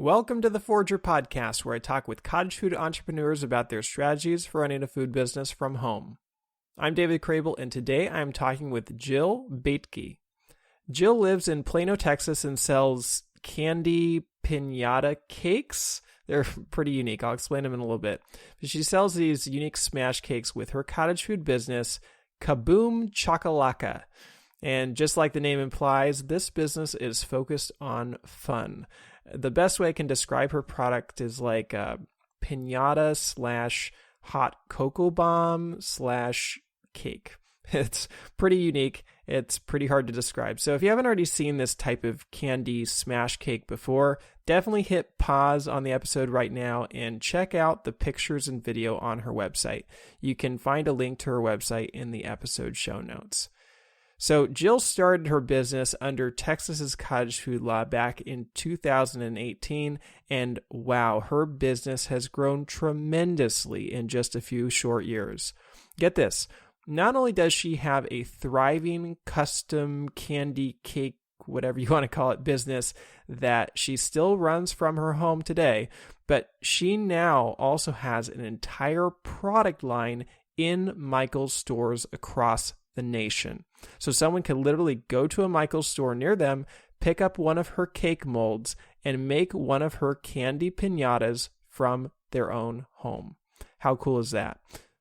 Welcome to the Forger Podcast, where I talk with cottage food entrepreneurs about their strategies for running a food business from home. I'm David Crable, and today I'm talking with Jill Baethge. Jill lives in Plano, Texas, and sells candy piñata cakes. They're pretty unique. I'll explain them in a little bit. But she sells these unique smash cakes with her cottage food business, Kaboom Chocolaka. And just like the name implies, this business is focused on fun. The best way I can describe her product is like a piñata slash hot cocoa bomb slash cake. It's pretty unique. It's pretty hard to describe. So if you haven't already seen this type of candy smash cake before, definitely hit pause on the episode right now and check out the pictures and video on her website. You can find a link to her website in the episode show notes. So Jill started her business under Texas's cottage food law back in 2018, and wow, her business has grown tremendously in just a few short years. Get this, not only does she have a thriving custom candy cake, whatever you want to call it, business that she still runs from her home today, but she now also has an entire product line in Michael's stores across the nation. So someone can literally go to a Michael's store near them, pick up one of her cake molds, and make one of her candy piñatas from their own home. How cool is that?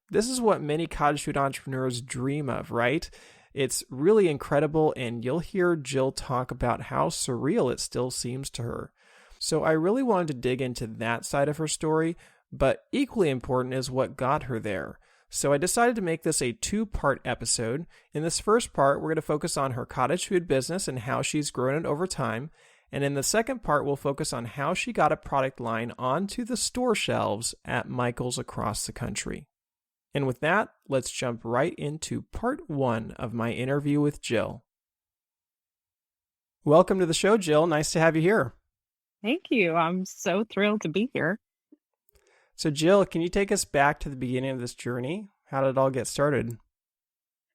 This is what many cottage food entrepreneurs dream of, right? It's really incredible, and you'll hear Jill talk about how surreal it still seems to her. So I really wanted to dig into that side of her story, but equally important is what got her there. So I decided to make this a two-part episode. In this first part, we're going to focus on her cottage food business and how she's grown it over time. And in the second part, we'll focus on how she got a product line onto the store shelves at Michael's across the country. And with that, let's jump right into part one of my interview with Jill. Welcome to the show, Jill. Nice to have you here. Thank you. I'm so thrilled to be here. So Jill, can you take us back to the beginning of this journey? How did it all get started?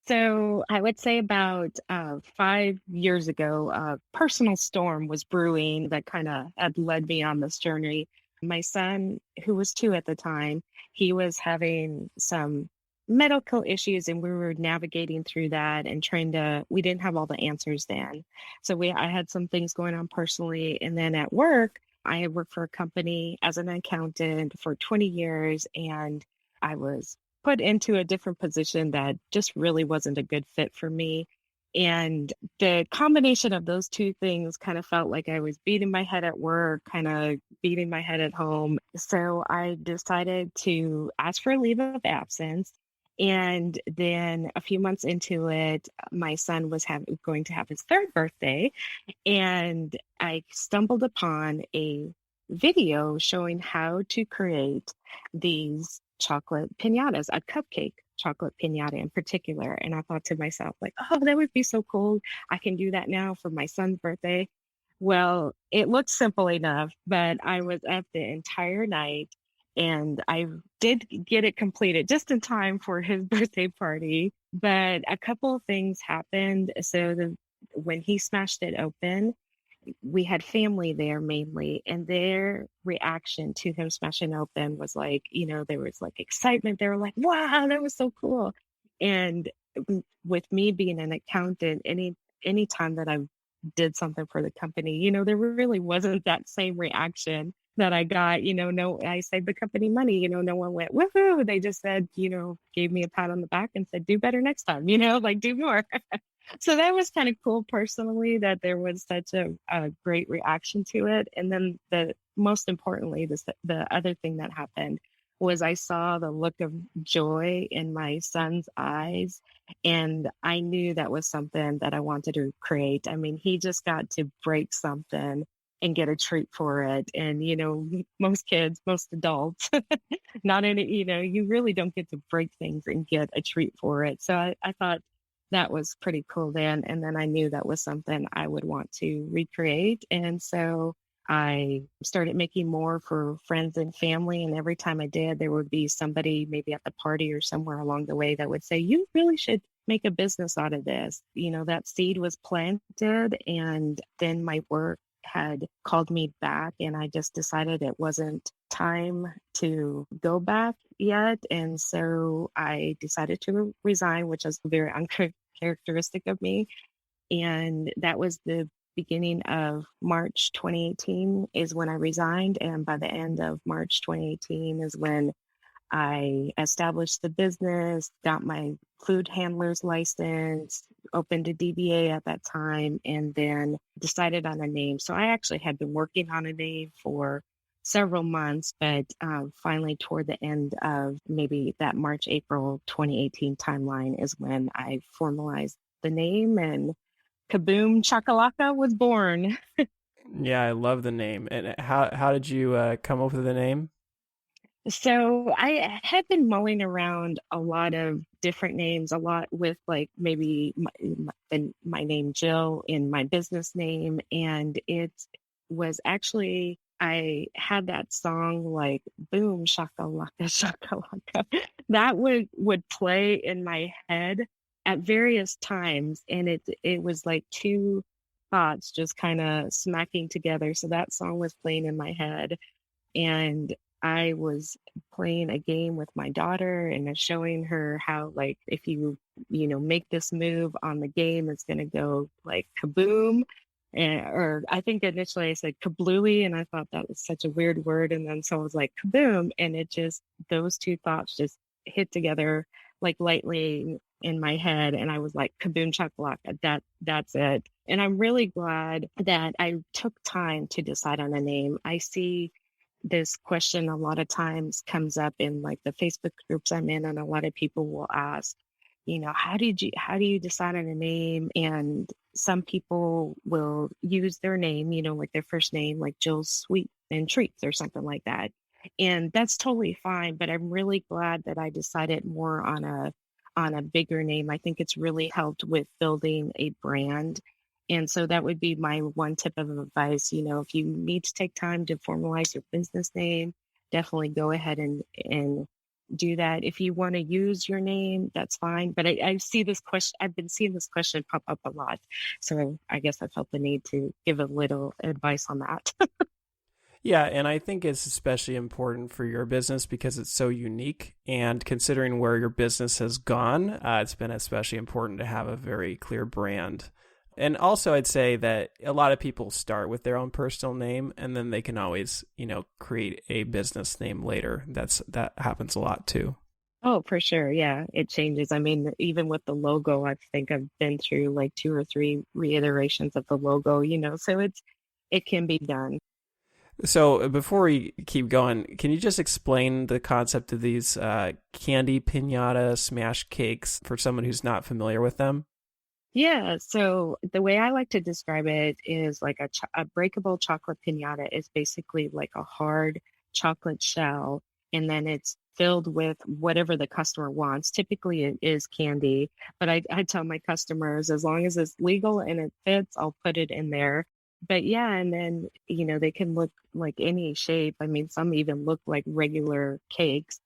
So I would say about 5 years ago, a personal storm was brewing that kind of had led me on this journey. My son, who was 2 at the time, he was having some medical issues, and we were navigating through that and we didn't have all the answers then. So I had some things going on personally. And then at work, I had worked for a company as an accountant for 20 years, and I was put into a different position that just really wasn't a good fit for me. And the combination of those two things kind of felt like I was beating my head at work, kind of beating my head at home. So I decided to ask for a leave of absence. And then a few months into it, my son was going to have his 3rd birthday, and I stumbled upon a video showing how to create these chocolate piñatas, a cupcake chocolate piñata in particular. And I thought to myself, like, oh, that would be so cool. I can do that now for my son's birthday. Well, it looked simple enough, but I was up the entire night. And I did get it completed just in time for his birthday party. But a couple of things happened. So when he smashed it open, we had family there mainly. And their reaction to him smashing open was like, there was like excitement. They were like, wow, that was so cool. And with me being an accountant, any time that I did something for the company, there really wasn't that same reaction that I got. No, I saved the company money, no one went, woohoo. They just said, gave me a pat on the back and said, do better next time, like do more. So that was kind of cool personally, that there was such a great reaction to it. And then most importantly, the other thing that happened was I saw the look of joy in my son's eyes. And I knew that was something that I wanted to create. I mean, he just got to break something and get a treat for it. And, most kids, most adults, not any, you really don't get to break things and get a treat for it. So I thought that was pretty cool then. And then I knew that was something I would want to recreate. And so I started making more for friends and family. And every time I did, there would be somebody maybe at the party or somewhere along the way that would say, you really should make a business out of this. That seed was planted, and then my work had called me back, and I just decided it wasn't time to go back yet. And so I decided to resign, which is very uncharacteristic of me. And that was the beginning of March 2018 is when I resigned. And by the end of March 2018 is when I established the business, got my food handler's license, opened a DBA at that time, and then decided on a name. So I actually had been working on a name for several months, but finally toward the end of maybe that March, April 2018 timeline is when I formalized the name, and Kaboom Chocolaka was born. Yeah, I love the name. And how did you come up with the name? So I had been mulling around a lot of different names, a lot with like maybe my name Jill in my business name. And it was actually, I had that song like boom, shakalaka, shakalaka. That would play in my head at various times. And it was like two thoughts just kind of smacking together. So that song was playing in my head. And I was playing a game with my daughter and showing her how, like, if make this move on the game, it's going to go like kaboom. Or I think initially I said kablooey, and I thought that was such a weird word. And then so I was like kaboom. And those two thoughts just hit together like lightly in my head. And I was like, Kaboom Chocolaka, that's it. And I'm really glad that I took time to decide on a name. I see this question a lot of times comes up in like the Facebook groups I'm in, and a lot of people will ask, how do you decide on a name? And some people will use their name, like their first name, like Jill's Sweet and Treats or something like that. And that's totally fine. But I'm really glad that I decided more on a bigger name. I think it's really helped with building a brand. And so that would be my one tip of advice. If you need to take time to formalize your business name, definitely go ahead and do that. If you want to use your name, that's fine. But I see this question, I've been seeing this question pop up a lot. So I guess I felt the need to give a little advice on that. Yeah, and I think it's especially important for your business because it's so unique. And considering where your business has gone, it's been especially important to have a very clear brand. And also, I'd say that a lot of people start with their own personal name, and then they can always, create a business name later. That happens a lot too. Oh, for sure. Yeah, it changes. I mean, even with the logo, I think I've been through like 2 or 3 reiterations of the logo, so it can be done. So before we keep going, can you just explain the concept of these candy piñata smash cakes for someone who's not familiar with them? Yeah, so the way I like to describe it is like a breakable chocolate piñata is basically like a hard chocolate shell, and then it's filled with whatever the customer wants. Typically, it is candy, but I tell my customers as long as it's legal and it fits, I'll put it in there. But yeah, and then, they can look like any shape. I mean, some even look like regular cakes,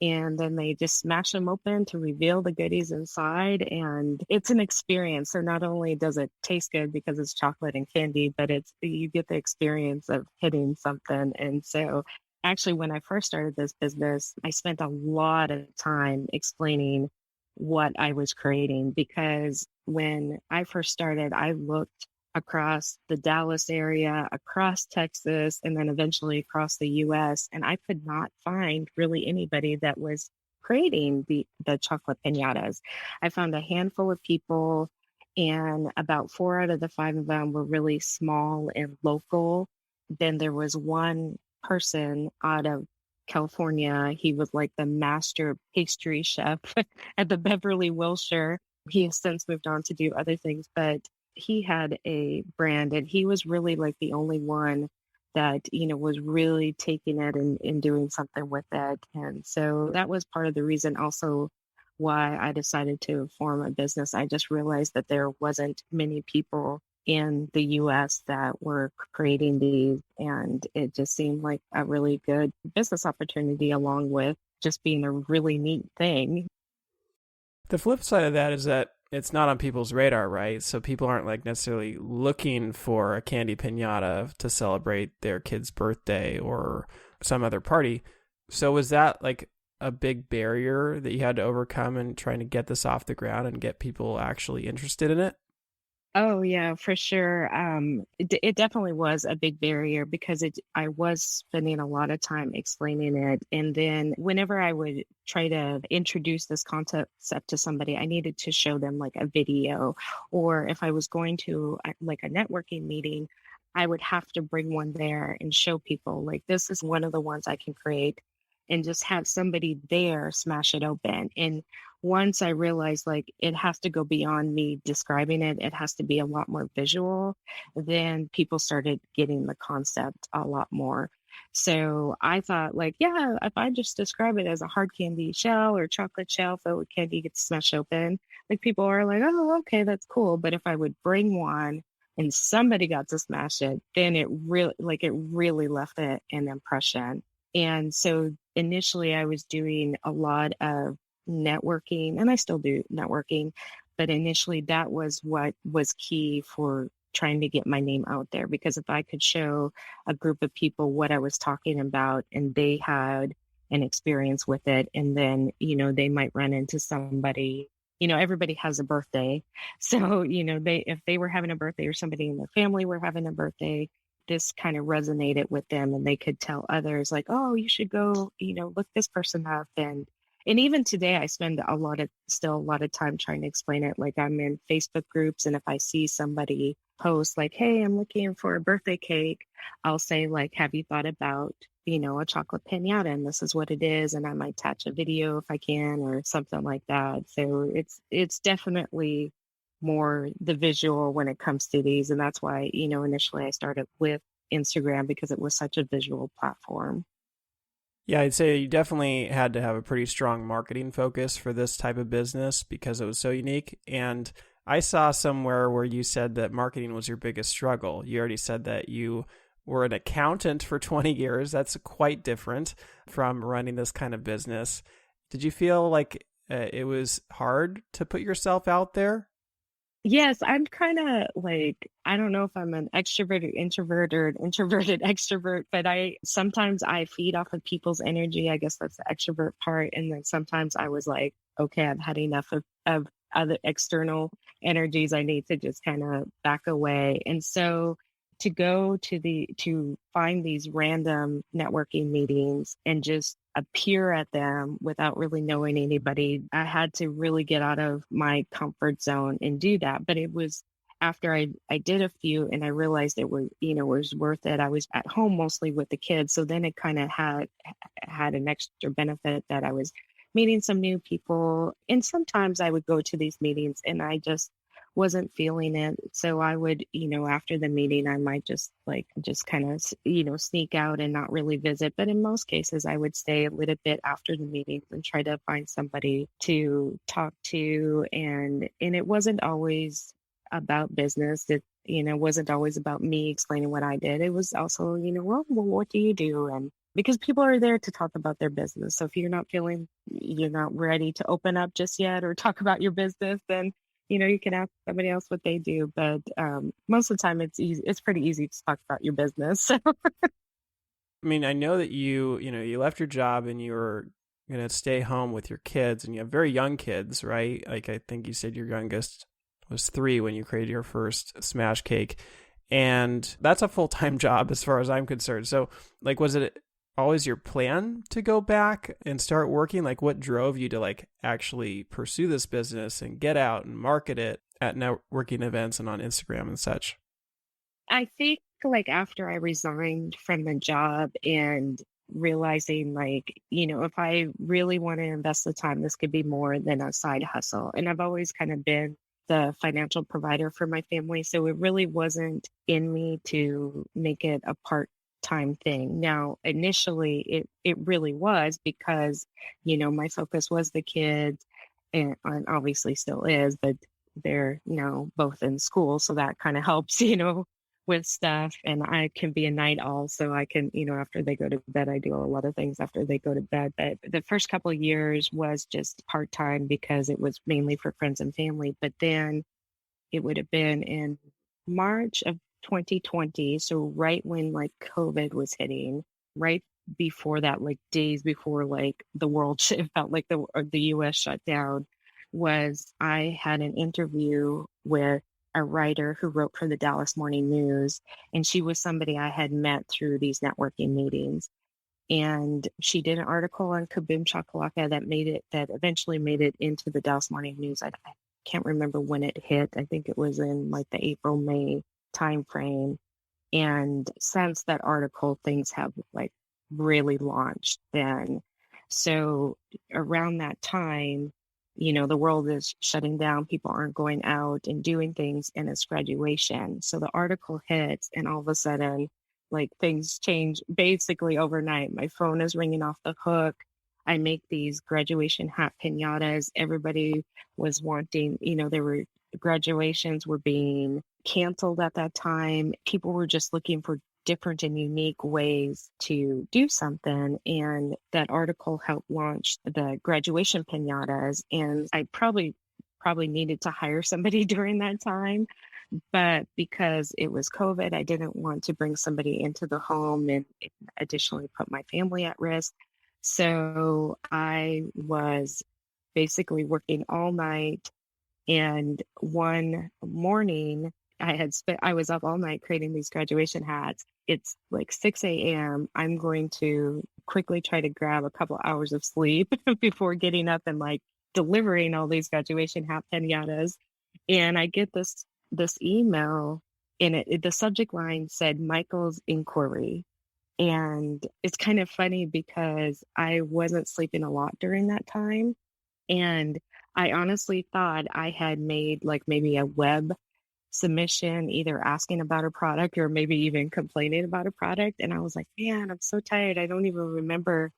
and then they just smash them open to reveal the goodies inside, and it's an experience. So not only does it taste good because it's chocolate and candy, but you get the experience of hitting something. And so actually when I first started this business, I spent a lot of time explaining what I was creating, because when I first started, I looked across the Dallas area, across Texas, and then eventually across the US. And I could not find really anybody that was creating the chocolate piñatas. I found a handful of people, and about 4 out of the 5 of them were really small and local. Then there was one person out of California. He was like the master pastry chef at the Beverly Wilshire. He has since moved on to do other things, but he had a brand, and he was really like the only one that, was really taking it and doing something with it. And so that was part of the reason also why I decided to form a business. I just realized that there wasn't many people in the US that were creating these, and it just seemed like a really good business opportunity along with just being a really neat thing. The flip side of that is that it's not on people's radar, right? So people aren't like necessarily looking for a candy piñata to celebrate their kid's birthday or some other party. So was that like a big barrier that you had to overcome in trying to get this off the ground and get people actually interested in it? Oh yeah, for sure. It definitely was a big barrier because I was spending a lot of time explaining it, and then whenever I would try to introduce this concept to somebody, I needed to show them like a video, or if I was going to like a networking meeting, I would have to bring one there and show people like this is one of the ones I can create, and just have somebody there smash it open. And once I realized like it has to go beyond me describing it, it has to be a lot more visual, then people started getting the concept a lot more. So I thought like, yeah, if I just describe it as a hard candy shell or chocolate shell filled with candy gets smashed open, like people are like, oh, okay, that's cool. But if I would bring one and somebody got to smash it, then it really left an impression. And so initially I was doing a lot of networking, and I still do networking, but initially that was what was key for trying to get my name out there, because if I could show a group of people what I was talking about and they had an experience with it, and then they might run into somebody, everybody has a birthday. So they if they were having a birthday or somebody in their family were having a birthday, this kind of resonated with them, and they could tell others like, oh, you should go look this person up. And even today, I spend still a lot of time trying to explain it. Like I'm in Facebook groups, and if I see somebody post like, "Hey, I'm looking for a birthday cake," I'll say like, "Have you thought about, a chocolate piñata? And this is what it is." And I might attach a video if I can, or something like that. So it's definitely more the visual when it comes to these, and that's why initially I started with Instagram because it was such a visual platform. Yeah, I'd say you definitely had to have a pretty strong marketing focus for this type of business because it was so unique. And I saw somewhere where you said that marketing was your biggest struggle. You already said that you were an accountant for 20 years. That's quite different from running this kind of business. Did you feel like it was hard to put yourself out there? Yes, I'm kind of like, I don't know if I'm an extroverted introvert or an introverted extrovert, but I sometimes I feed off of people's energy. I guess that's the extrovert part. And then sometimes I was like, okay, I've had enough of other external energies. I need to just kind of back away. And so to find these random networking meetings and just appear at them without really knowing anybody, I had to really get out of my comfort zone and do that. But it was after I did a few and I realized it was worth it. I was at home mostly with the kids. So then it kind of had an extra benefit that I was meeting some new people. And sometimes I would go to these meetings and I just wasn't feeling it. So I would, after the meeting, I might just kind of, sneak out and not really visit. But in most cases, I would stay a little bit after the meetings and try to find somebody to talk to. And it wasn't always about business. It, wasn't always about me explaining what I did. It was also, well, what do you do? And because people are there to talk about their business. So if you're not ready to open up just yet or talk about your business, then you can ask somebody else what they do, but most of the time it's easy. It's pretty easy to talk about your business. So. I mean, I know that you left your job and you were going to stay home with your kids, and you have very young kids, right? Like I think you said your youngest was 3 when you created your first smash cake. And that's a full-time job as far as I'm concerned. So like, was it always your plan to go back and start working? Like what drove you to like actually pursue this business and get out and market it at networking events and on Instagram and such? I think like after I resigned from the job and realizing like, if I really want to invest the time, this could be more than a side hustle. And I've always kind of been the financial provider for my family. So it really wasn't in me to make it a part-time thing. Now, initially it really was because, my focus was the kids and obviously still is, but they're, both in school. So that kind of helps, with stuff, and I can be a night owl. So I can, after they go to bed, I do a lot of things after they go to bed. But the first couple of years was just part-time because it was mainly for friends and family. But then it would have been in March of 2020. So right when like COVID was hitting, right before that, like days before like the world it felt like the US shut down, was I had an interview with a writer who wrote for the Dallas Morning News. And she was somebody I had met through these networking meetings. And she did an article on Kaboom Chocolaka that eventually made it into the Dallas Morning News. I can't remember when it hit. I think it was in like the April, May timeframe. And since that article, things have like really launched then. So around that time, the world is shutting down. People aren't going out and doing things, and it's graduation. So the article hits, and all of a sudden, like things change basically overnight. My phone is ringing off the hook. I make these graduation hat piñatas. Everybody was wanting, graduations were being canceled at that time. People were just looking for different and unique ways to do something. And that article helped launch the graduation piñatas. And I probably needed to hire somebody during that time. But because it was COVID, I didn't want to bring somebody into the home and additionally put my family at risk. So I was basically working all night. And one morning, I was up all night creating these graduation hats. It's like 6 a.m. I'm going to quickly try to grab a couple hours of sleep before getting up and like delivering all these graduation hat piñatas. And I get this email, and the subject line said Michael's inquiry. And it's kind of funny because I wasn't sleeping a lot during that time. And I honestly thought I had made like maybe a web submission, either asking about a product or maybe even complaining about a product. And I was like, man, I'm so tired. I don't even remember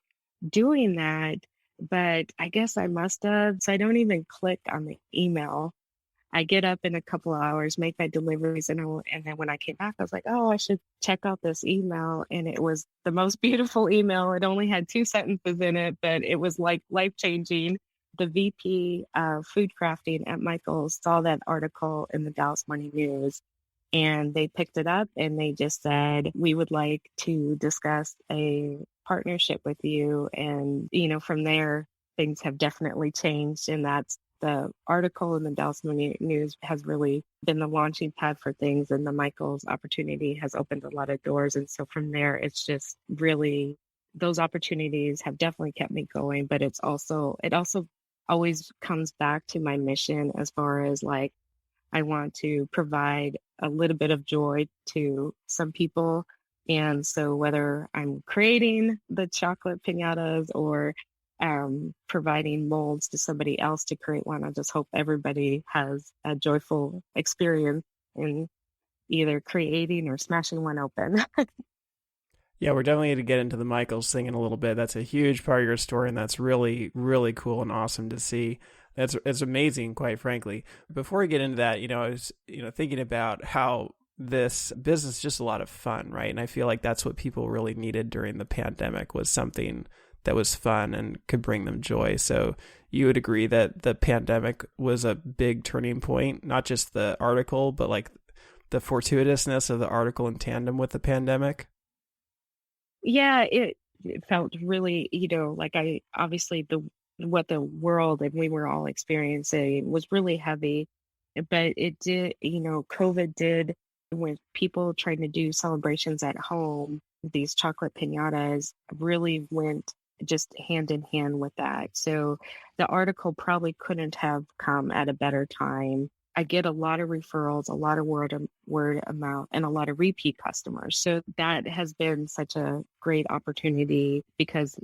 doing that. But I guess I must have. So I don't even click on the email. I get up in a couple of hours, make my deliveries, and then when I came back, I was like, oh, I should check out this email. And it was the most beautiful email. It only had 2 sentences in it, but it was like life-changing. The VP of food crafting at Michael's saw that article in the Dallas Morning News, and they picked it up and they just said, we would like to discuss a partnership with you. And, from there, things have definitely changed. And that's the article in the Dallas Morning News has really been the launching pad for things. And the Michael's opportunity has opened a lot of doors. And so from there, it's just really, those opportunities have definitely kept me going. But it also always comes back to my mission as far as like, I want to provide a little bit of joy to some people. And so whether I'm creating the chocolate piñatas or providing molds to somebody else to create one, I just hope everybody has a joyful experience in either creating or smashing one open. Yeah, we're definitely going to get into the Michaels thing in a little bit. That's a huge part of your story, and that's really, really cool and awesome to see. It's amazing, quite frankly. Before we get into that, I was, thinking about how this business is just a lot of fun, right? And I feel like that's what people really needed during the pandemic, was something that was fun and could bring them joy. So you would agree that the pandemic was a big turning point, not just the article, but like the fortuitousness of the article in tandem with the pandemic? Yeah, it felt really, like obviously what the world and we were all experiencing was really heavy, but it did, COVID did, with people trying to do celebrations at home, these chocolate piñatas really went just hand in hand with that. So the article probably couldn't have come at a better time. I get a lot of referrals, a lot of word of mouth, and a lot of repeat customers. So that has been such a great opportunity, because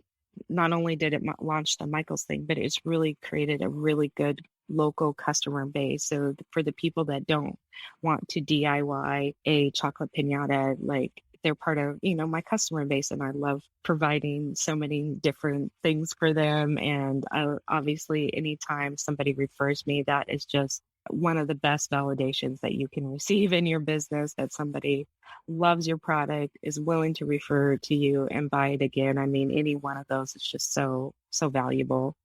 not only did it launch the Michaels thing, but it's really created a really good local customer base. So for the people that don't want to DIY a chocolate piñata, like they're part of, my customer base, and I love providing so many different things for them. And obviously, anytime somebody refers me, that is just one of the best validations that you can receive in your business, that somebody loves your product, is willing to refer to you and buy it again. I mean, any one of those is just so valuable.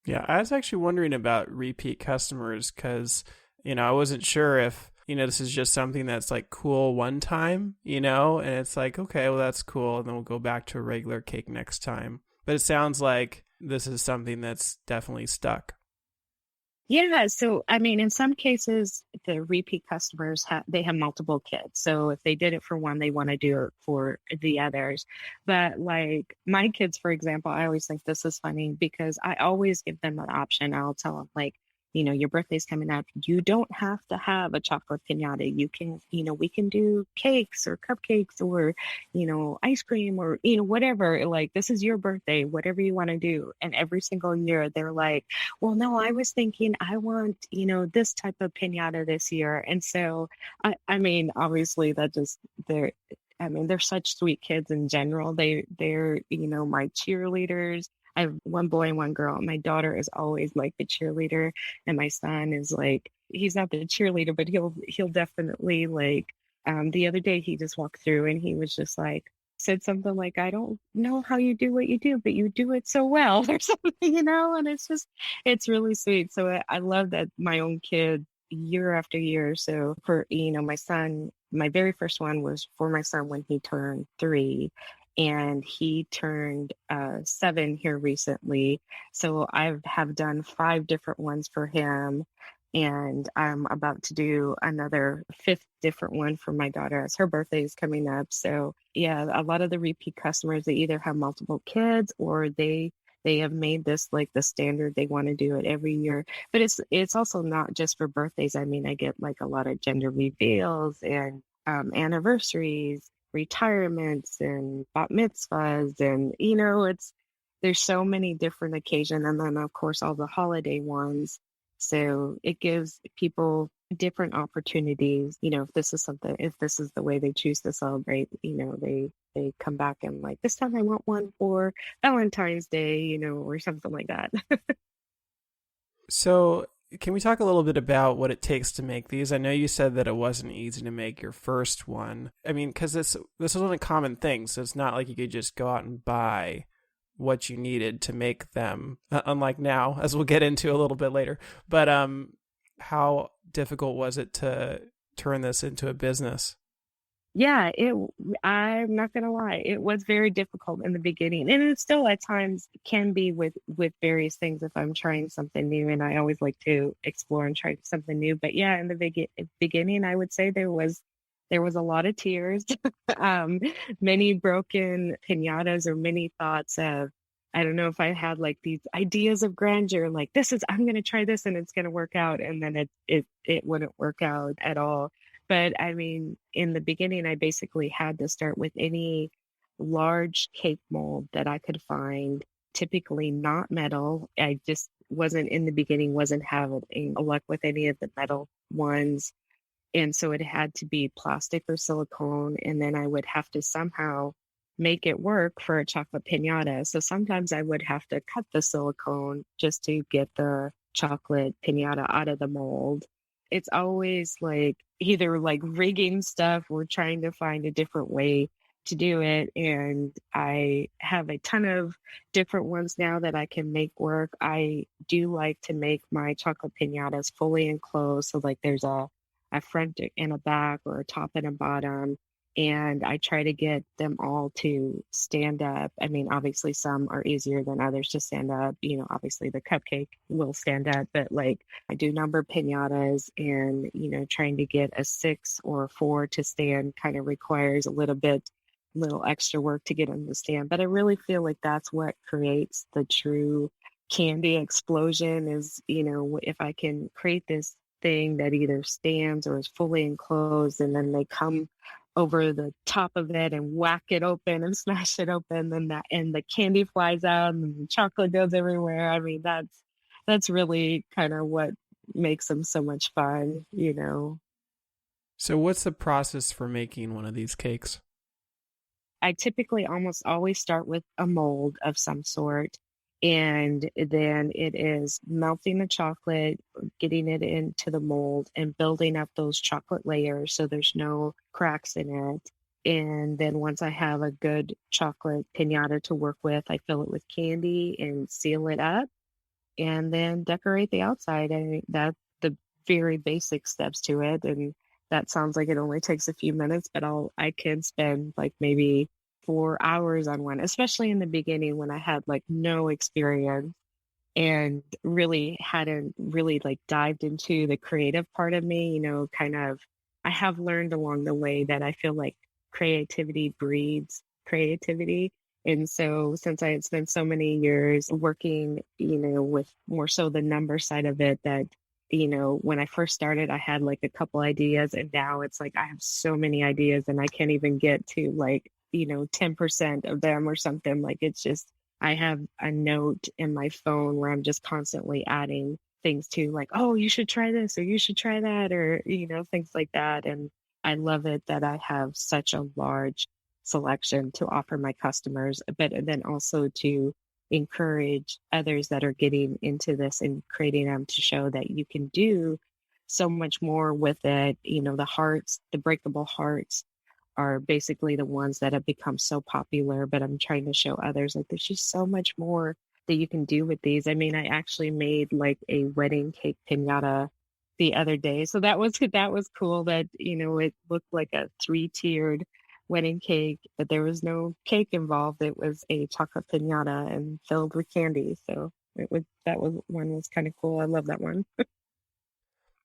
Yeah, I was actually wondering about repeat customers because, I wasn't sure if, this is just something that's like cool one time, and it's like, okay, well, that's cool. And then we'll go back to a regular cake next time. But it sounds like this is something that's definitely stuck. Yeah, so I mean, in some cases, the repeat customers they have multiple kids. So if they did it for one, they want to do it for the others. But like my kids, for example, I always think this is funny because I always give them an option. I'll tell them like, your birthday's coming up. You don't have to have a chocolate piñata. You can, we can do cakes or cupcakes or, ice cream or, whatever. Like, this is your birthday, whatever you want to do. And every single year they're like, well, no, I was thinking I want, this type of piñata this year. And so, I mean, obviously that just, they're such sweet kids in general. They're, my cheerleaders. I have one boy and one girl. My daughter is always like the cheerleader, and my son is like, he's not the cheerleader, but he'll definitely like, the other day he just walked through and he was just like, said something like, I don't know how you do what you do, but you do it so well or something, and it's really sweet. So I love that my own kid year after year. So for, my son, my very first one was for my son when he turned 3, and he turned 7 here recently. So I have done 5 different ones for him. And I'm about to do another 5th different one for my daughter as her birthday is coming up. So yeah, a lot of the repeat customers, they either have multiple kids or they have made this like the standard. They want to do it every year. But it's also not just for birthdays. I mean, I get like a lot of gender reveals and anniversaries, retirements, and bat mitzvahs, and there's so many different occasions, and then of course all the holiday ones. So it gives people different opportunities. If this is the way they choose to celebrate, they come back and like, this time I want one for Valentine's Day, or something like that. So, can we talk a little bit about what it takes to make these? I know you said that it wasn't easy to make your first one. I mean, because this wasn't a common thing, so it's not like you could just go out and buy what you needed to make them, unlike now, as we'll get into a little bit later. But how difficult was it to turn this into a business? Yeah, I'm not gonna lie, it was very difficult in the beginning, and it still at times can be with various things if I'm trying something new, and I always like to explore and try something new. But yeah, in the beginning, I would say there was a lot of tears, um, many broken piñatas, or many thoughts of, I don't know if I had like these ideas of grandeur, like I'm gonna try this and it's gonna work out, and then it wouldn't work out at all. But I mean, in the beginning, I basically had to start with any large cake mold that I could find, typically not metal. I just wasn't in the beginning, wasn't having luck with any of the metal ones. And so it had to be plastic or silicone. And then I would have to somehow make it work for a chocolate piñata. So sometimes I would have to cut the silicone just to get the chocolate piñata out of the mold. It's always like either like rigging stuff or trying to find a different way to do it. And I have a ton of different ones now that I can make work. I do like to make my chocolate piñatas fully enclosed. So like there's a front and a back, or a top and a bottom. And I try to get them all to stand up. I mean, obviously some are easier than others to stand up. Obviously the cupcake will stand up, but like I do number piñatas, and, trying to get a 6 or a 4 to stand kind of requires a little extra work to get them to stand. But I really feel like that's what creates the true candy explosion is, if I can create this thing that either stands or is fully enclosed, and then they come over the top of it and whack it open and smash it open, and the candy flies out and the chocolate goes everywhere. I mean, that's really kind of what makes them so much fun. So, what's the process for making one of these cakes? I typically almost always start with a mold of some sort. And then it is melting the chocolate, getting it into the mold, and building up those chocolate layers so there's no cracks in it. And then once I have a good chocolate piñata to work with, I fill it with candy and seal it up and then decorate the outside. And that's the very basic steps to it. And that sounds like it only takes a few minutes, but I can spend like maybe 4 hours on one, especially in the beginning when I had like no experience and really hadn't really like dived into the creative part of me, kind of. I have learned along the way that I feel like creativity breeds creativity. And so since I had spent so many years working, with more so the number side of it, that, when I first started, I had like a couple ideas, and now it's like I have so many ideas and I can't even get to like, 10% of them or something. Like it's just, I have a note in my phone where I'm just constantly adding things to, like, oh, you should try this or you should try that, or, things like that. And I love it that I have such a large selection to offer my customers, but then also to encourage others that are getting into this and creating them to show that you can do so much more with it. The hearts, the breakable hearts are basically the ones that have become so popular, but I'm trying to show others like there's just so much more that you can do with these. I mean, I actually made like a wedding cake piñata the other day. So that was cool that, it looked like a three-tiered wedding cake, but there was no cake involved. It was a chocolate piñata and filled with candy. So that was kind of cool. I love that one.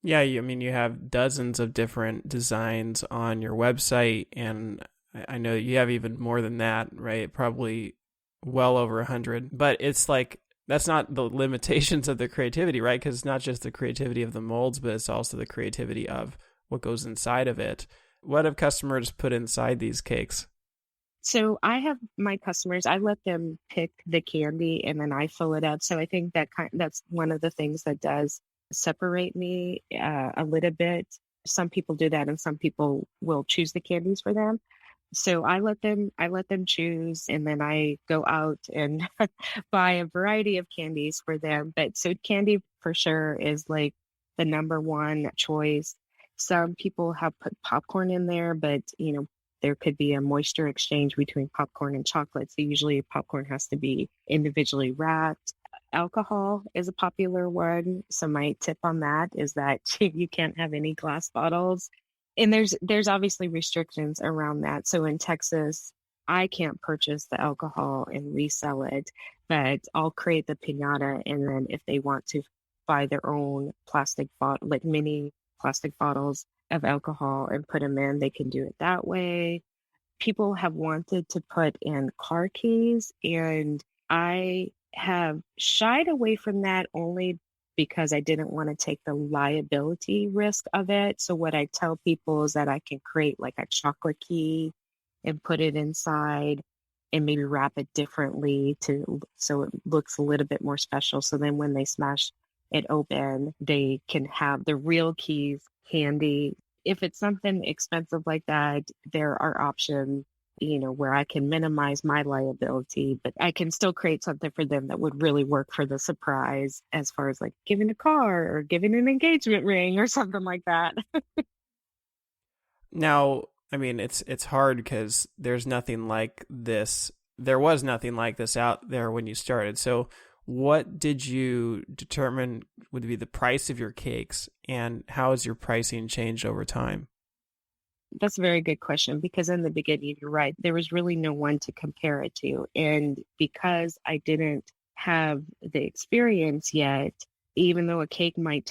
Yeah, I mean, you have dozens of different designs on your website, and I know you have even more than that, right? Probably well over 100. But it's like, that's not the limitations of the creativity, right? Because it's not just the creativity of the molds, but it's also the creativity of what goes inside of it. What have customers put inside these cakes? So I have my customers, I let them pick the candy and then I fill it up. So I think that's one of the things that does separate me a little bit. Some people do that and some people will choose the candies for them. So I let them choose, and then I go out and buy a variety of candies for them. But so candy for sure is like the number one choice. Some people have put popcorn in there, but there could be a moisture exchange between popcorn and chocolate. So usually popcorn has to be individually wrapped. Alcohol is a popular one. So my tip on that is that you can't have any glass bottles. And there's obviously restrictions around that. So in Texas, I can't purchase the alcohol and resell it, but I'll create the piñata, and then if they want to buy their own plastic bottle, like mini plastic bottles of alcohol and put them in, they can do it that way. People have wanted to put in car keys, and I have shied away from that only because I didn't want to take the liability risk of it. So what I tell people is that I can create like a chocolate key and put it inside and maybe wrap it differently to so it looks a little bit more special. So then when they smash it open, they can have the real keys handy. If it's something expensive like that, there are options, where I can minimize my liability, but I can still create something for them that would really work for the surprise, as far as like giving a car or giving an engagement ring or something like that. Now, I mean, it's hard because there's nothing like this. There was nothing like this out there when you started. So what did you determine would be the price of your cakes, and how has your pricing changed over time? That's a very good question, because in the beginning, you're right, there was really no one to compare it to. And because I didn't have the experience yet, even though a piñata might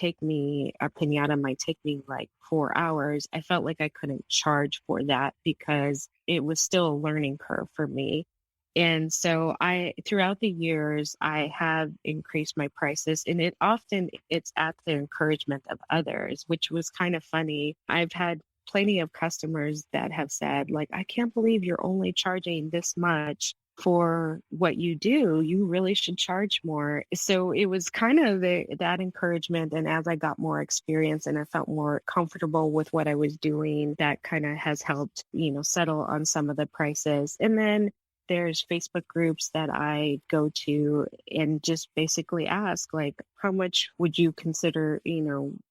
take me like 4 hours, I felt like I couldn't charge for that because it was still a learning curve for me. And so throughout the years, I have increased my prices, and it's at the encouragement of others, which was kind of funny. I've had plenty of customers that have said, like, I can't believe you're only charging this much for what you do. You really should charge more. So it was kind of that encouragement. And as I got more experience and I felt more comfortable with what I was doing, that kind of has helped, settle on some of the prices. And then there's Facebook groups that I go to and just basically ask, like, how much would you consider,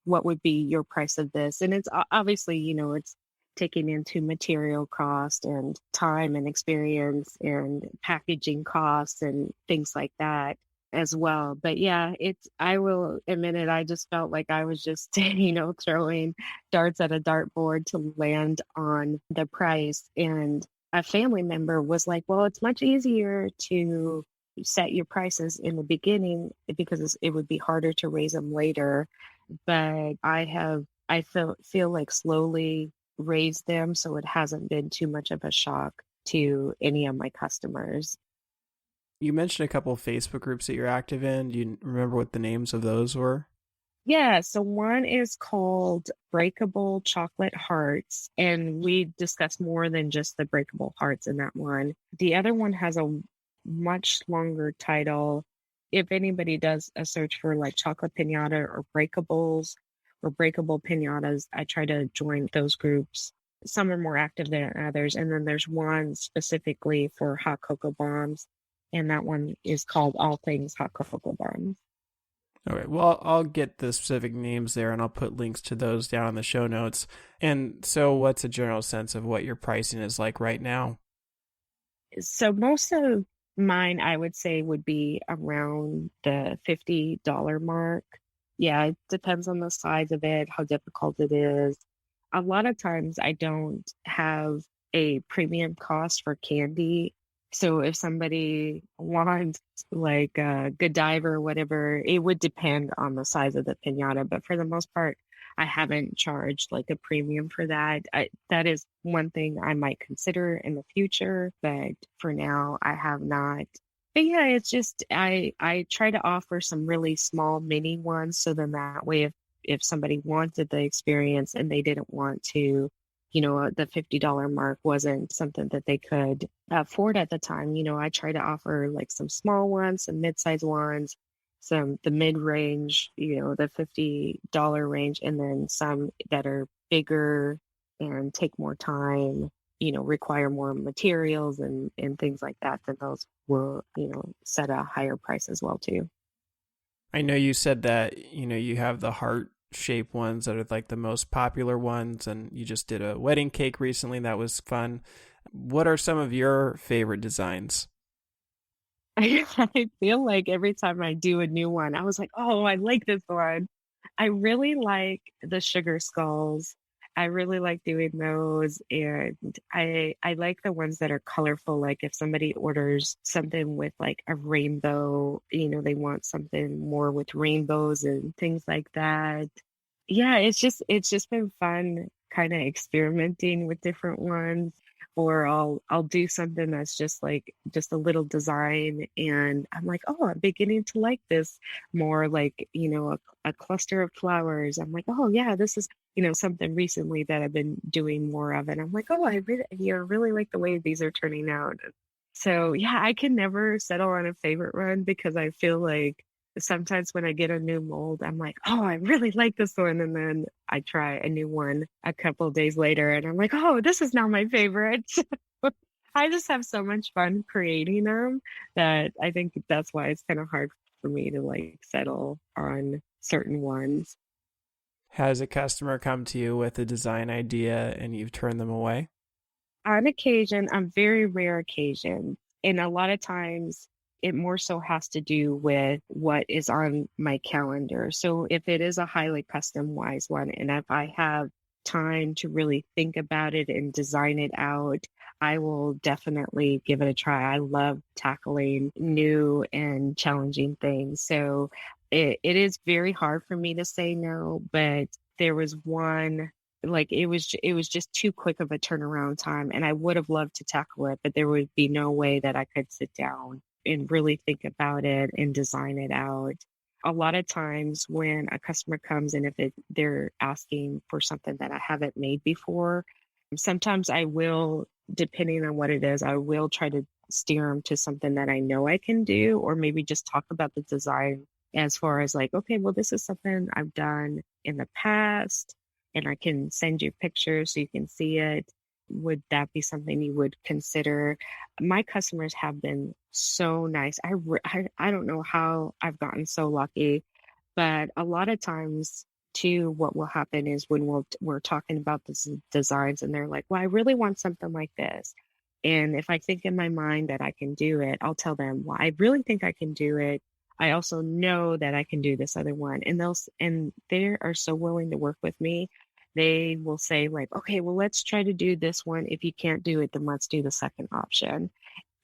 what would be your price of this? And it's obviously, it's taking into material cost and time and experience and packaging costs and things like that as well. But yeah, I will admit it, I just felt like I was just, throwing darts at a dartboard to land on the price. And a family member was like, well, it's much easier to set your prices in the beginning because it would be harder to raise them later. But I feel like slowly raised them, so it hasn't been too much of a shock to any of my customers. You mentioned a couple of Facebook groups that you're active in. Do you remember what the names of those were? Yeah, so one is called Breakable Chocolate Hearts, and we discuss more than just the breakable hearts in that one. The other one has a much longer title. If anybody does a search for like chocolate piñata or breakables or breakable piñatas, I try to join those groups. Some are more active than others. And then there's one specifically for hot cocoa bombs, and that one is called All Things Hot Cocoa Bombs. Okay, well, I'll get the specific names there and I'll put links to those down in the show notes. And so, what's a general sense of what your pricing is like right now? So most of mine, I would say, would be around the $50 mark. Yeah, it depends on the size of it, how difficult it is. A lot of times I don't have a premium cost for candy. So if somebody wants like a Godiva or whatever, it would depend on the size of the piñata. But for the most part, I haven't charged like a premium for that. That is one thing I might consider in the future, but for now, I have not. But yeah, it's just I try to offer some really small mini ones, so then that way, if somebody wanted the experience and they didn't want to, the $50 mark wasn't something that they could afford at the time. I try to offer like some small ones, some mid-sized ones, the mid-range, the $50 range, and then some that are bigger and take more time, require more materials and things like that. Then those will, set a higher price as well too. I know you said that, you have the heart shape ones that are like the most popular ones, and you just did a wedding cake recently. That was fun. What are some of your favorite designs? I feel like every time I do a new one, I was like, oh, I like this one. I really like the sugar skulls. I really like doing those. And I like the ones that are colorful. Like if somebody orders something with like a rainbow, they want something more with rainbows and things like that. Yeah, it's just been fun kind of experimenting with different ones. Or I'll do something that's just a little design and I'm like, oh, I'm beginning to like this more, like, a cluster of flowers. I'm like, oh yeah, this is, something recently that I've been doing more of. And I'm like, oh, I really like the way these are turning out. So yeah, I can never settle on a favorite one because I feel like sometimes when I get a new mold, I'm like, oh, I really like this one. And then I try a new one a couple of days later and I'm like, oh, this is now my favorite. I just have so much fun creating them that I think that's why it's kind of hard for me to like settle on certain ones. Has a customer come to you with a design idea and you've turned them away? On occasion, on very rare occasions, and a lot of times it more so has to do with what is on my calendar. So if it is a highly customized one, and if I have time to really think about it and design it out, I will definitely give it a try. I love tackling new and challenging things. So it is very hard for me to say no, but there was one, like it was just too quick of a turnaround time and I would have loved to tackle it, but there would be no way that I could sit down and really think about it and design it out. A lot of times when a customer comes and if they're asking for something that I haven't made before, sometimes I will, depending on what it is, I will try to steer them to something that I know I can do, or maybe just talk about the design as far as like, okay, well, this is something I've done in the past and I can send you pictures so you can see it. would that be something you would consider? My customers have been so nice. I don't know how I've gotten so lucky, but a lot of times too, what will happen is when we're talking about the designs and they're like, well, I really want something like this. And if I think in my mind that I can do it, I'll tell them, well, I really think I can do it. I also know that I can do this other one. And they are so willing to work with me. They will say like, okay, well, let's try to do this one. If you can't do it, then let's do the second option.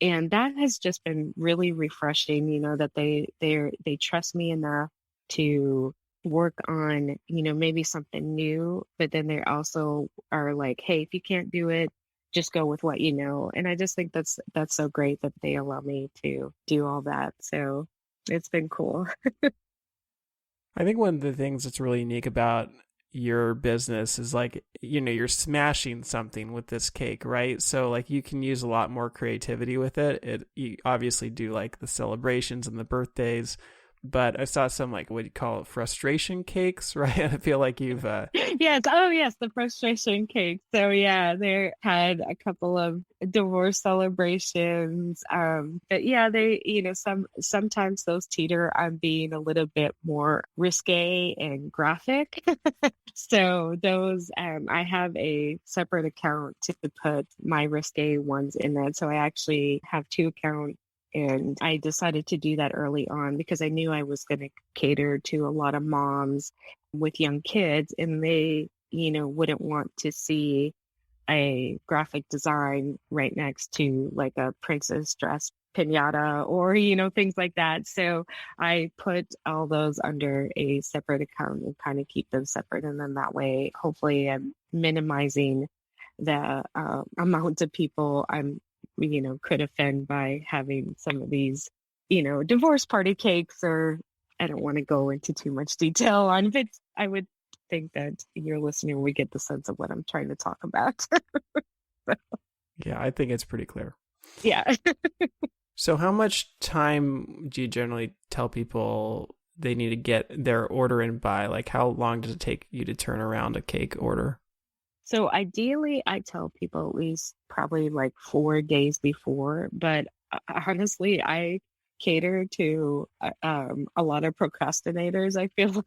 And that has just been really refreshing, that they trust me enough to work on, maybe something new, but then they also are like, hey, if you can't do it, just go with what you know. And I just think that's so great that they allow me to do all that. So it's been cool. I think one of the things that's really unique about your business is like, you're smashing something with this cake, right? So like you can use a lot more creativity with it. You obviously do like the celebrations and the birthdays, but I saw some like, what do you call it, frustration cakes, right? I feel like you've Yes. Oh, yes. The frustration cake. So yeah, they had a couple of divorce celebrations. But yeah, they, sometimes those teeter on being a little bit more risque and graphic. So those, I have a separate account to put my risque ones in that. So I actually have two accounts. And I decided to do that early on because I knew I was going to cater to a lot of moms with young kids, and they, wouldn't want to see a graphic design right next to like a princess dress piñata or, things like that. So I put all those under a separate account and kind of keep them separate. And then that way, hopefully I'm minimizing the amount of people I'm could offend by having some of these, divorce party cakes, or I don't want to go into too much detail on, but I would think that your listener would get the sense of what I'm trying to talk about. Yeah, I think it's pretty clear. Yeah. So how much time do you generally tell people they need to get their order in by? Like how long does it take you to turn around a cake order? So ideally, I tell people at least probably like 4 days before, but honestly, I cater to a lot of procrastinators. I feel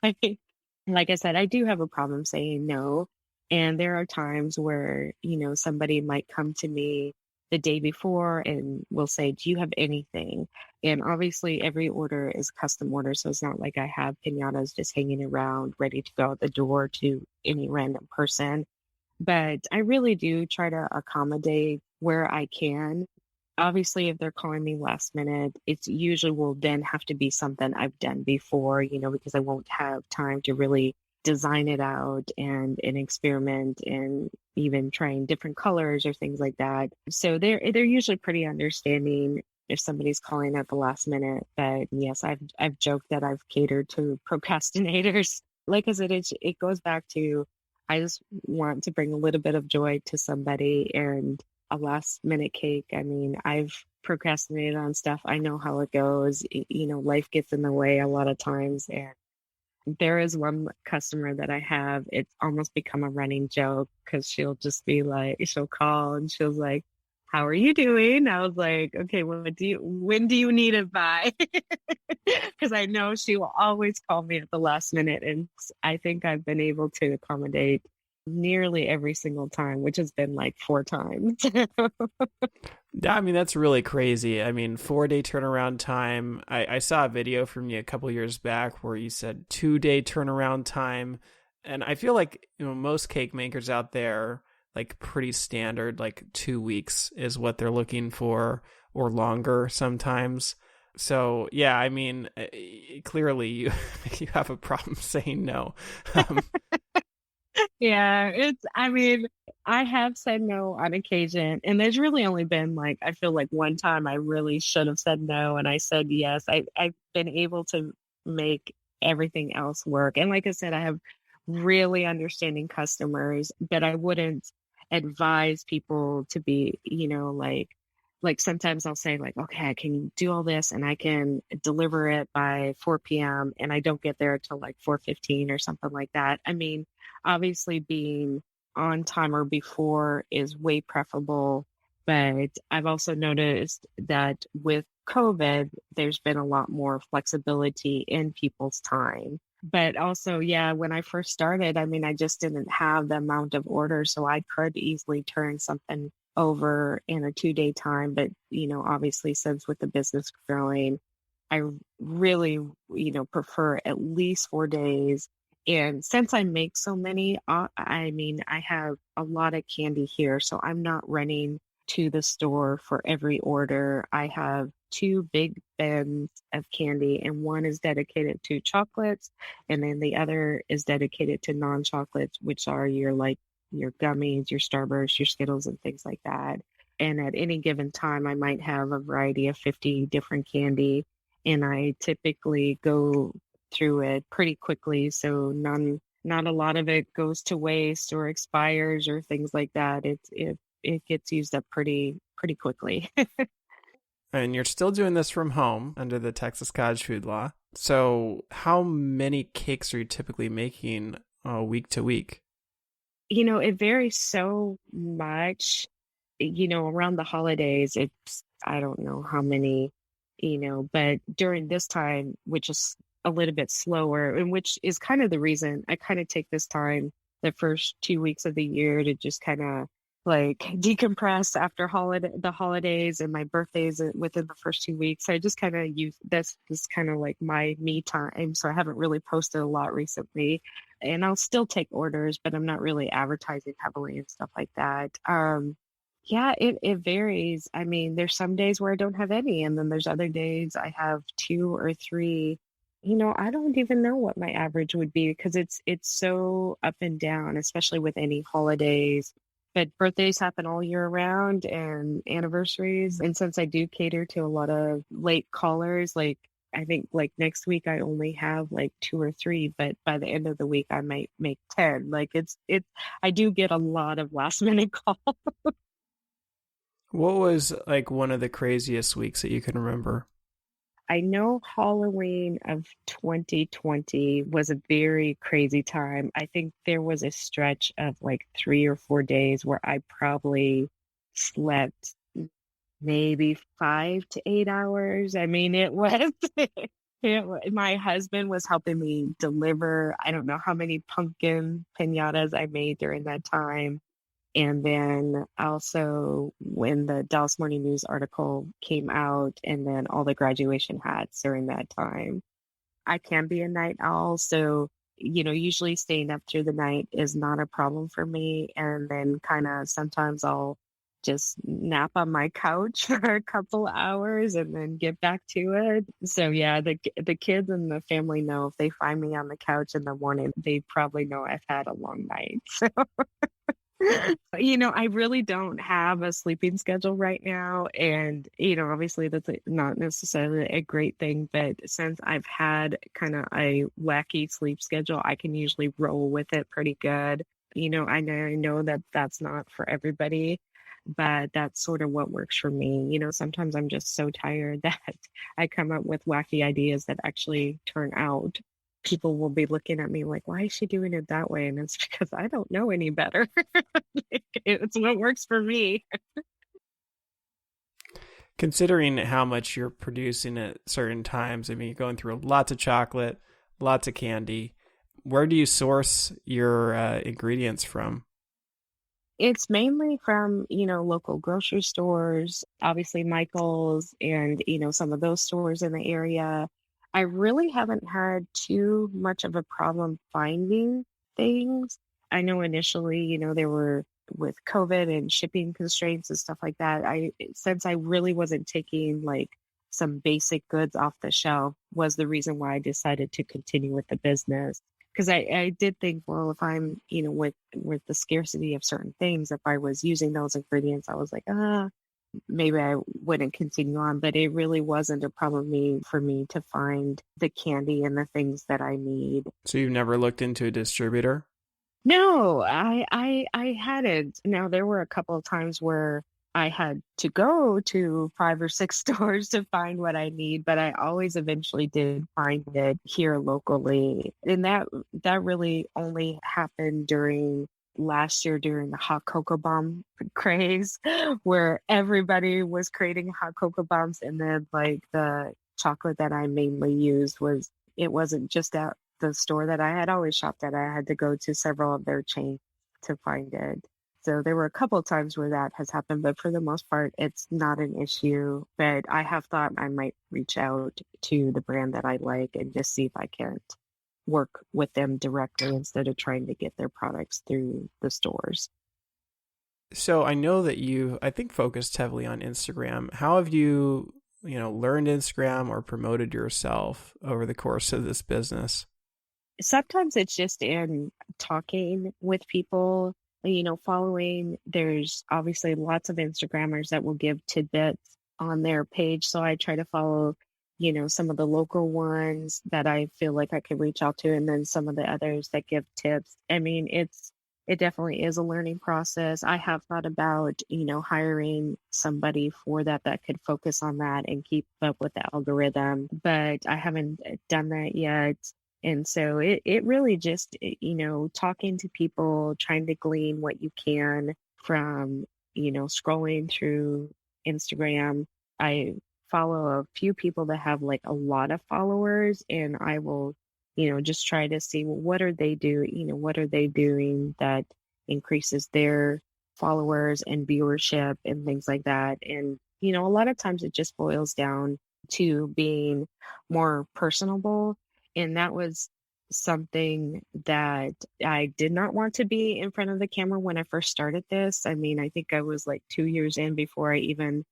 like I said, I do have a problem saying no. And there are times where, somebody might come to me the day before and will say, do you have anything? And obviously every order is custom order. So it's not like I have piñatas just hanging around ready to go out the door to any random person. But I really do try to accommodate where I can. Obviously, if they're calling me last minute, it's usually will then have to be something I've done before, because I won't have time to really design it out and experiment and even trying different colors or things like that. So they're usually pretty understanding if somebody's calling at the last minute. But yes, I've joked that I've catered to procrastinators. Like I said, it goes back to I just want to bring a little bit of joy to somebody, and a last minute cake. I mean, I've procrastinated on stuff. I know how it goes. Life gets in the way a lot of times. And there is one customer that I have, it's almost become a running joke because she'll call and she'll like, how are you doing? I was like, okay, when do you need it by? Because I know she will always call me at the last minute. And I think I've been able to accommodate nearly every single time, which has been like 4 times. Yeah, I mean, that's really crazy. I mean, 4-day turnaround time. I saw a video from you a couple years back where you said 2-day turnaround time. And I feel like, most cake makers out there, like pretty standard, like 2 weeks is what they're looking for, or longer sometimes. So yeah, I mean, clearly you you have a problem saying no. Yeah, I mean, I have said no on occasion, and there's really only been like, I feel like one time I really should have said no and I said yes. I've been able to make everything else work. And like I said, I have really understanding customers, but I wouldn't advise people to be, like sometimes I'll say like, okay, I can do all this and I can deliver it by 4 p.m. and I don't get there till like 4:15 or something like that. I mean, obviously being on time or before is way preferable. But I've also noticed that with COVID, there's been a lot more flexibility in people's time. But also, yeah, when I first started, I mean, I just didn't have the amount of orders, so I could easily turn something over in a 2 day time. But, obviously, since with the business growing, I really, prefer at least 4 days. And since I make so many, I mean, I have a lot of candy here, so I'm not running to the store for every order. I have two big bins of candy, and one is dedicated to chocolates, and then the other is dedicated to non-chocolates, which are your gummies, your Starburst, your Skittles, and things like that. And at any given time, I might have a variety of 50 different candy, and I typically go through it pretty quickly, so not a lot of it goes to waste or expires or things like that. It gets used up pretty quickly. And you're still doing this from home under the Texas cottage food law. So, how many cakes are you typically making week to week? It varies so much. Around the holidays, I don't know how many, but during this time, which is a little bit slower, and which is kind of the reason I kind of take this time the first 2 weeks of the year to just kind of like decompress after the holidays, and my birthday's within the first 2 weeks. So I just kind of use this kind of like my me time. So I haven't really posted a lot recently, and I'll still take orders, but I'm not really advertising heavily and stuff like that. Yeah, it varies. I mean, there's some days where I don't have any, and then there's other days I have two or three. I don't even know what my average would be because it's so up and down, especially with any holidays. But birthdays happen all year round and anniversaries. And since I do cater to a lot of late callers, like I think like next week I only have like two or three, but by the end of the week I might make 10. Like I do get a lot of last minute calls. What was like one of the craziest weeks that you can remember? I know Halloween of 2020 was a very crazy time. I think there was a stretch of like 3 or 4 days where I probably slept maybe 5 to 8 hours. I mean, it was, my husband was helping me deliver. I don't know how many pumpkin piñatas I made during that time. And then also when the Dallas Morning News article came out, and then all the graduation hats during that time. I can be a night owl, so usually staying up through the night is not a problem for me. And then kind of sometimes I'll just nap on my couch for a couple hours and then get back to it. So yeah, the kids and the family know if they find me on the couch in the morning, they probably know I've had a long night. I really don't have a sleeping schedule right now. And, obviously that's not necessarily a great thing, but since I've had kind of a wacky sleep schedule, I can usually roll with it pretty good. I know that that's not for everybody, but that's sort of what works for me. Sometimes I'm just so tired that I come up with wacky ideas that actually turn out. People will be looking at me like, why is she doing it that way? And it's because I don't know any better. It's what works for me. Considering how much you're producing at certain times, I mean, you're going through lots of chocolate, lots of candy. Where do you source your ingredients from? It's mainly from, local grocery stores, obviously Michael's and, some of those stores in the area. I really haven't had too much of a problem finding things. I know initially, there were with COVID and shipping constraints and stuff like that. Since I really wasn't taking like some basic goods off the shelf was the reason why I decided to continue with the business. Because I did think, well, if I'm, with the scarcity of certain things, if I was using those ingredients, I was like, maybe I wouldn't continue on. But it really wasn't a problem for me to find the candy and the things that I need. So you've never looked into a distributor? No, I hadn't. Now there were a couple of times where I had to go to 5 or 6 stores to find what I need, but I always eventually did find it here locally. And that really only happened during last year during the hot cocoa bomb craze, where everybody was creating hot cocoa bombs. And then like the chocolate that I mainly used it wasn't just at the store that I had always shopped at. I had to go to several of their chains to find it. So there were a couple of times where that has happened, but for the most part, it's not an issue. But I have thought I might reach out to the brand that I like and just see if I can't work with them directly instead of trying to get their products through the stores. So I know that you, I think, focused heavily on Instagram. How have you, learned Instagram or promoted yourself over the course of this business? Sometimes it's just in talking with people, following. There's obviously lots of Instagrammers that will give tidbits on their page. So I try to follow, some of the local ones that I feel like I could reach out to, and then some of the others that give tips. I mean, it definitely is a learning process. I have thought about, hiring somebody for that could focus on that and keep up with the algorithm, but I haven't done that yet. And so it really just, talking to people, trying to glean what you can from, scrolling through Instagram. I follow a few people that have like a lot of followers, and I will, just try to see, well, what are they doing? What are they doing that increases their followers and viewership and things like that. And, a lot of times it just boils down to being more personable. And that was something that I did not want to be in front of the camera when I first started this. I mean, I think I was like 2 years in before I even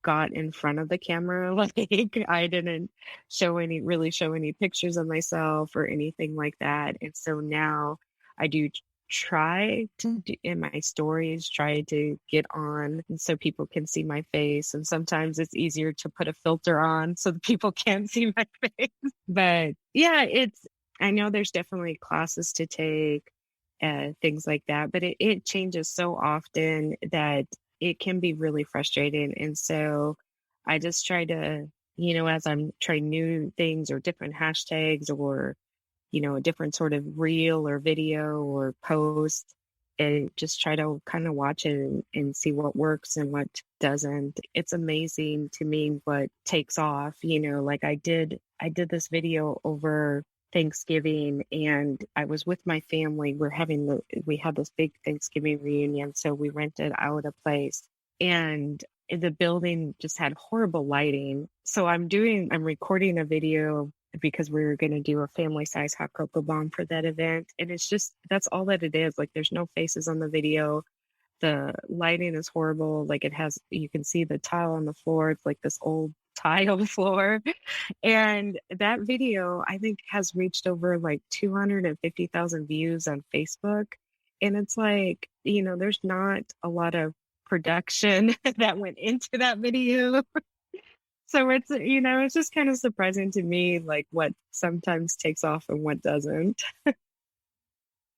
got in front of the camera. Like I didn't really show any pictures of myself or anything like that. And so now I do try to do, in my stories, try to get on and so people can see my face. And sometimes it's easier to put a filter on so that people can't see my face. But yeah, I know there's definitely classes to take, things like that, but it changes so often that it can be really frustrating. And so I just try to, as I'm trying new things or different hashtags or, a different sort of reel or video or post, and just try to kind of watch it and see what works and what doesn't. It's amazing to me what takes off, like I did this video over Thanksgiving, and I was with my family. We had this big Thanksgiving reunion. So we rented out a place, and the building just had horrible lighting. So I'm recording a video because we were going to do a family size hot cocoa bomb for that event. And that's all that it is. Like there's no faces on the video. The lighting is horrible. Like you can see the tile on the floor. It's like this old tile floor. And that video, I think, has reached over like 250,000 views on Facebook. And it's like, there's not a lot of production that went into that video. So it's just kind of surprising to me, like what sometimes takes off and what doesn't.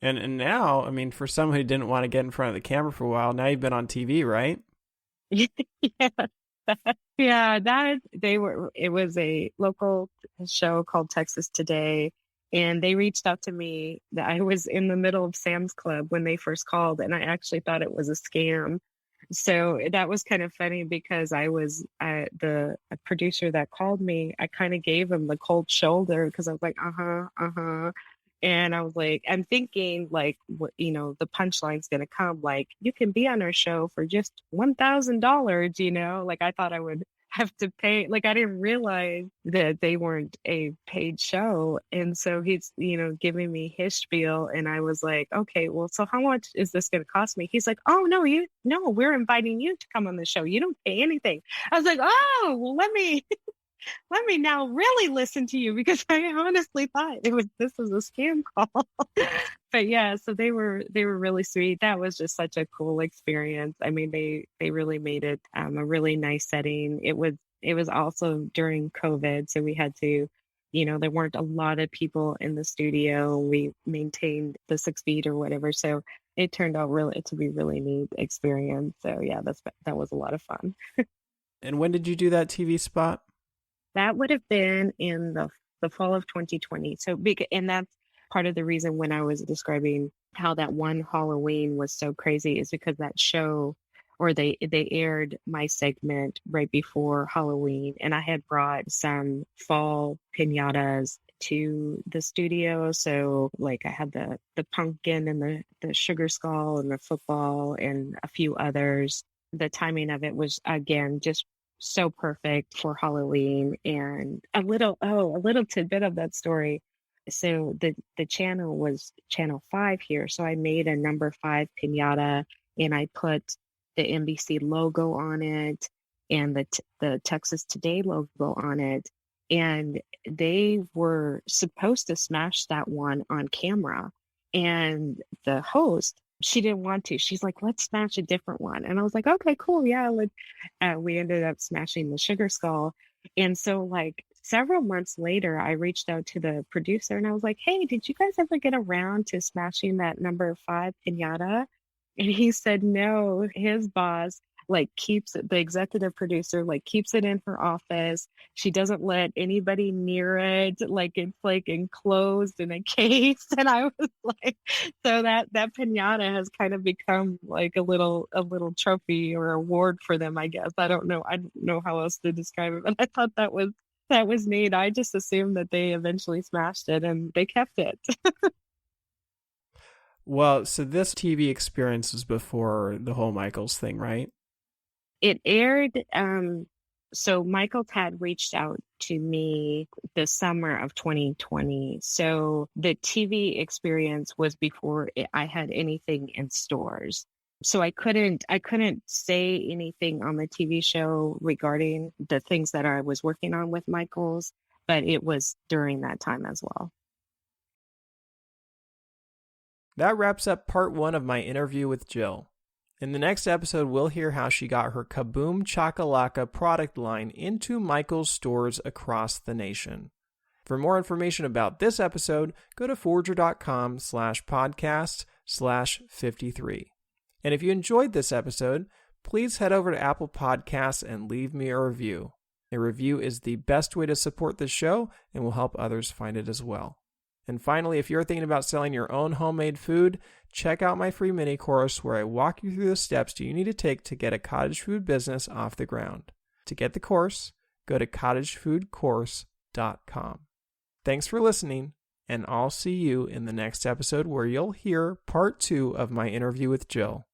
And now, I mean, for someone who didn't want to get in front of the camera for a while, now you've been on TV, right? Yeah. Yeah, it was a local show called Texas Today, and they reached out to me. That I was in the middle of Sam's Club when they first called, and I actually thought it was a scam. So that was kind of funny because I was the producer that called me. I kind of gave him the cold shoulder because I was like, and I was like, I'm thinking like, what, the punchline's gonna come like, you can be on our show for just $1,000. Like I thought I would have to pay. Like I didn't realize that they weren't a paid show, and so he's giving me his spiel, and I was like, okay, well, so how much is this gonna cost me? He's like, oh no, we're inviting you to come on the show. You don't pay anything. I was like, oh, well, let me now really listen to you, because I honestly thought this was a scam call. But yeah, so they were really sweet. That was just such a cool experience. I mean, they really made it a really nice setting. It was also during COVID, so we had to, there weren't a lot of people in the studio. We maintained the 6 feet or whatever, so it turned out really to be really neat experience. So yeah, that was a lot of fun. And when did you do that TV spot? That would have been in the fall of 2020. So big, and that's part of the reason when I was describing how that one Halloween was so crazy is because that show, or they aired my segment right before Halloween, and I had brought some fall piñatas to the studio. So like I had the pumpkin and the sugar skull and the football and a few others. The timing of it was again just so perfect for Halloween. And a little tidbit of that story. So the channel was channel 5 here. So I made a number 5 piñata, and I put the NBC logo on it and the Texas Today logo on it. And they were supposed to smash that one on camera. And the host, she didn't want to. She's like, let's smash a different one. And I was like, okay, cool. Yeah. We ended up smashing the sugar skull. And so, like, several months later, I reached out to the producer and I was like, hey, did you guys ever get around to smashing that number 5 piñata? And he said, no, his boss like keeps it, the executive producer like keeps it in her office. She doesn't let anybody near it. Like it's like enclosed in a case. And I was like, so that piñata has kind of become like a little trophy or award for them, I guess. I don't know how else to describe it, but I thought that was neat. I just assumed that they eventually smashed it and they kept it. Well, so this TV experience was before the whole Michaels thing, right? It aired. So Michaels had reached out to me the summer of 2020. So the TV experience was before I had anything in stores. So I couldn't say anything on the TV show regarding the things that I was working on with Michaels, but it was during that time as well. That wraps up part 1 of my interview with Jill. In the next episode, we'll hear how she got her Kaboom Chocolaka product line into Michael's stores across the nation. For more information about this episode, go to forger.com/podcast/53. And if you enjoyed this episode, please head over to Apple Podcasts and leave me a review. A review is the best way to support the show and will help others find it as well. And finally, if you're thinking about selling your own homemade food, check out my free mini course where I walk you through the steps you need to take to get a cottage food business off the ground. To get the course, go to cottagefoodcourse.com. Thanks for listening, and I'll see you in the next episode where you'll hear part 2 of my interview with Jill.